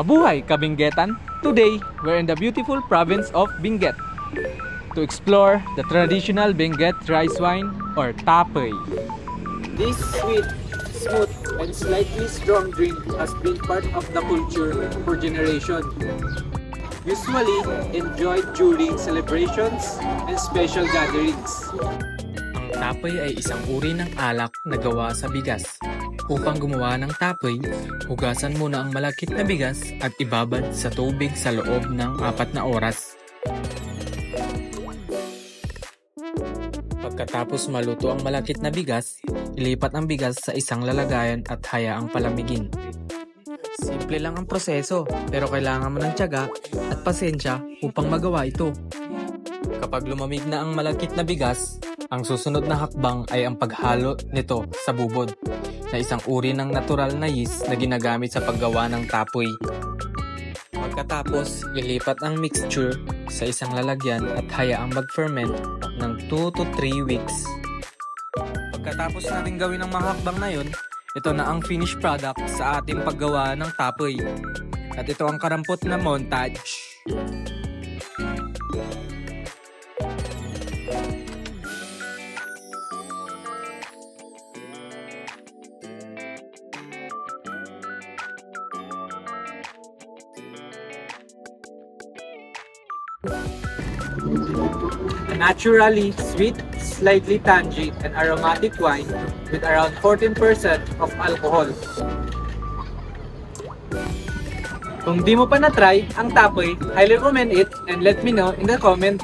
Mabuhay ka, Benguetan! Today, we're in the beautiful province of Benguet to explore the traditional Benguet rice wine or tapoy. This sweet, smooth, and slightly strong drink has been part of the culture for generations. Usually enjoyed during celebrations and special gatherings. Ang tapoy ay isang uri ng alak na gawa sa bigas. Upang gumawa ng tapoy, hugasan muna ang malakit na bigas at ibabad sa tubig sa loob ng 4 na oras. Pagkatapos maluto ang malakit na bigas, ilipat ang bigas sa isang lalagayan at hayaang palamigin. Simple lang ang proseso, pero kailangan mo ng tiyaga at pasensya upang magawa ito. Kapag lumamig na ang malakit na bigas, ang susunod na hakbang ay ang paghalo nito sa bubod, na isang uri ng natural na yeast na ginagamit sa paggawa ng tapoy. Pagkatapos, ilipat ang mixture sa isang lalagyan at hayaang mag-ferment ng 2 to 3 weeks. Pagkatapos natin gawin ang mga hakbang na yun, ito na ang finished product sa ating paggawa ng tapoy. At ito ang karampot na montage. A naturally sweet, slightly tangy, and aromatic wine with around 14% of alcohol. Kung di mo pa na-try ang tapoy, highly recommend it and let me know in the comment.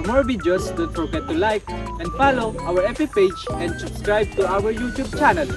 For more videos, don't forget to like and follow our FB page and subscribe to our YouTube channel.